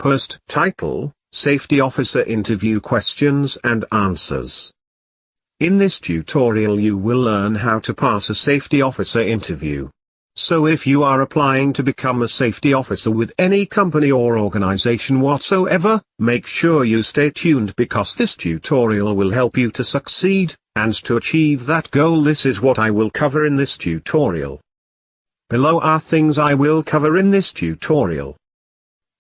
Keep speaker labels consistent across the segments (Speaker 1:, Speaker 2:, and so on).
Speaker 1: Post title: Safety Officer Interview Questions and Answers. In this tutorial you will learn how to pass a safety officer interview. So if you are applying to become a safety officer with any company or organization whatsoever, make sure you stay tuned because this tutorial will help you to succeed, and to achieve that goal. This is what I will cover in this tutorial. Below are things I will cover in this tutorial.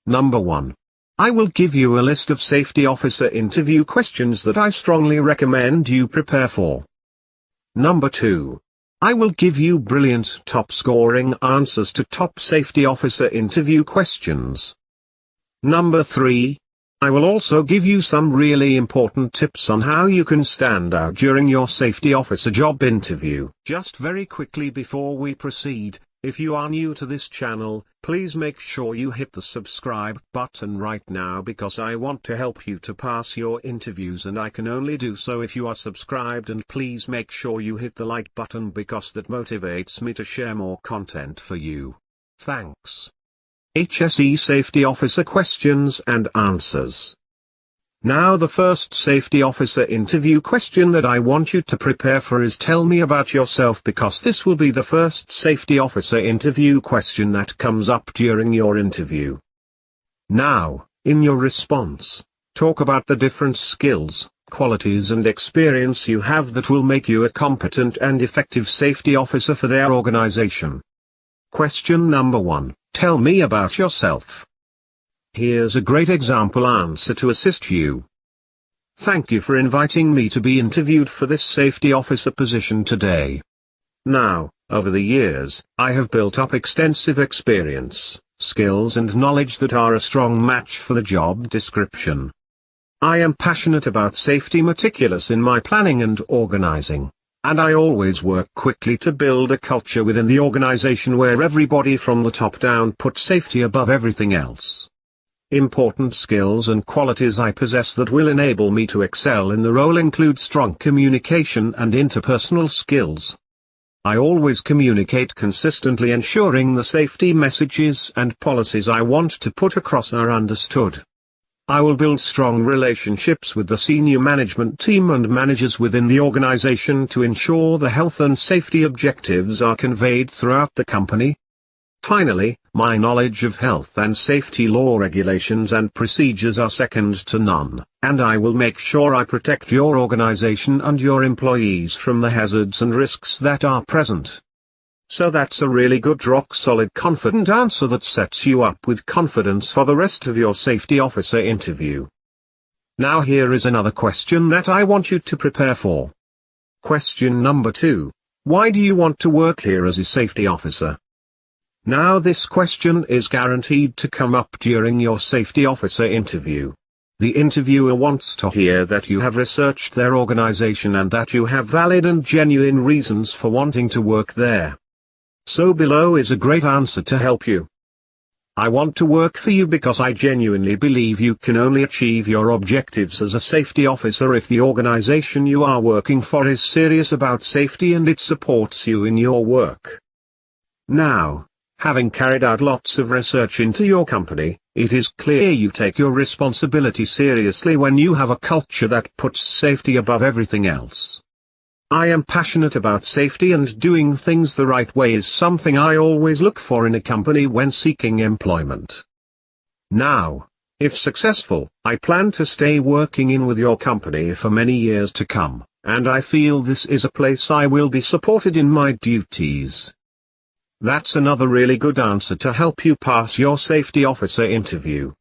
Speaker 1: Number 1. I will give you a list of safety officer interview questions that I strongly recommend you prepare for. Number 2. I will give you brilliant top-scoring answers to top safety officer interview questions. Number 3. I will also give you some really important tips on how you can stand out during your safety officer job interview. Just very quickly before we proceed, if you are new to this channel, please make sure you hit the subscribe button right now because I want to help you to pass your interviews, and I can only do so if you are subscribed, and please make sure you hit the like button because that motivates me to share more content for you. Thanks. HSE Safety Officer Questions and Answers. Now the first safety officer interview question that I want you to prepare for is tell me about yourself, because this will be the first safety officer interview question that comes up during your interview. Now, in your response, talk about the different skills, qualities and experience you have that will make you a competent and effective safety officer for their organization. Question number 1, tell me about yourself. Here's a great example answer to assist you. Thank you for inviting me to be interviewed for this safety officer position today. Now, over the years, I have built up extensive experience, skills and knowledge that are a strong match for the job description. I am passionate about safety, meticulous in my planning and organizing, and I always work quickly to build a culture within the organization where everybody from the top down puts safety above everything else. Important skills and qualities I possess that will enable me to excel in the role include strong communication and interpersonal skills. I always communicate consistently, ensuring the safety messages and policies I want to put across are understood. I will build strong relationships with the senior management team and managers within the organization to ensure the health and safety objectives are conveyed throughout the company. Finally, my knowledge of health and safety law regulations and procedures are second to none, and I will make sure I protect your organization and your employees from the hazards and risks that are present. So that's a really good, rock-solid, confident answer that sets you up with confidence for the rest of your safety officer interview. Now here is another question that I want you to prepare for. Question number 2. Why do you want to work here as a safety officer? Now this question is guaranteed to come up during your safety officer interview. The interviewer wants to hear that you have researched their organization and that you have valid and genuine reasons for wanting to work there. So below is a great answer to help you. I want to work for you because I genuinely believe you can only achieve your objectives as a safety officer if the organization you are working for is serious about safety and it supports you in your work. Now, having carried out lots of research into your company, it is clear you take your responsibility seriously when you have a culture that puts safety above everything else. I am passionate about safety, and doing things the right way is something I always look for in a company when seeking employment. Now, if successful, I plan to stay working in with your company for many years to come, and I feel this is a place I will be supported in my duties. That's another really good answer to help you pass your safety officer interview.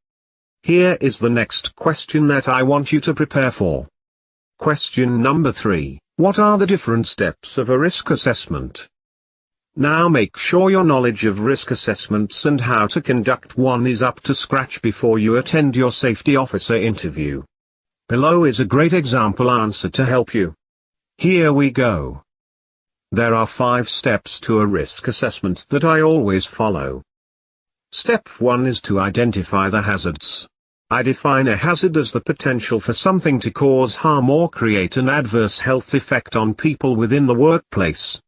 Speaker 1: Here is the next question that I want you to prepare for. Question number 3. What are the different steps of a risk assessment? Now make sure your knowledge of risk assessments and how to conduct one is up to scratch before you attend your safety officer interview. Below is a great example answer to help you. Here we go. There are 5 steps to a risk assessment that I always follow. Step 1 is to identify the hazards. I define a hazard as the potential for something to cause harm or create an adverse health effect on people within the workplace.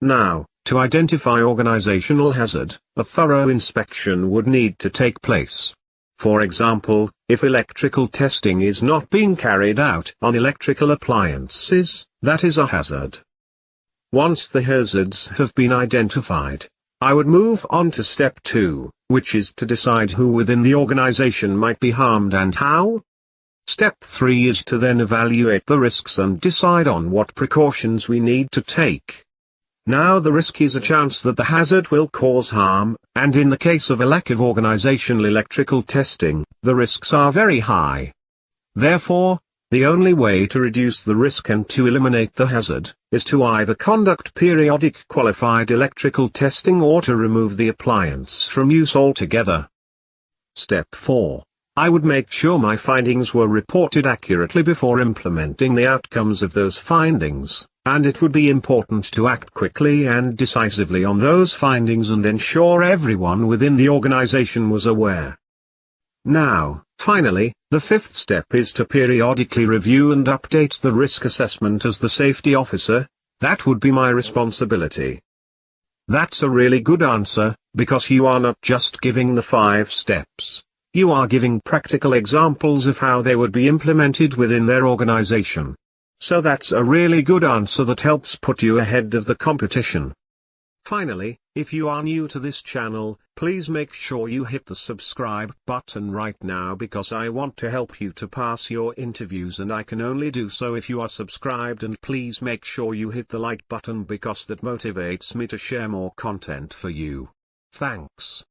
Speaker 1: Now, to identify organizational hazard, a thorough inspection would need to take place. For example, if electrical testing is not being carried out on electrical appliances, that is a hazard. Once the hazards have been identified, I would move on to step 2, which is to decide who within the organization might be harmed and how. Step 3 is to then evaluate the risks and decide on what precautions we need to take. Now the risk is a chance that the hazard will cause harm, and in the case of a lack of organizational electrical testing, the risks are very high. Therefore, the only way to reduce the risk and to eliminate the hazard, is to either conduct periodic qualified electrical testing or to remove the appliance from use altogether. Step 4. I would make sure my findings were reported accurately before implementing the outcomes of those findings, and it would be important to act quickly and decisively on those findings and ensure everyone within the organization was aware. Now, finally, the 5th step is to periodically review and update the risk assessment as the safety officer. That would be my responsibility. That's a really good answer, because you are not just giving the 5 steps. You are giving practical examples of how they would be implemented within their organization. So that's a really good answer that helps put you ahead of the competition. Finally, if you are new to this channel, please make sure you hit the subscribe button right now because I want to help you to pass your interviews and I can only do so if you are subscribed, and please make sure you hit the like button because that motivates me to share more content for you. Thanks.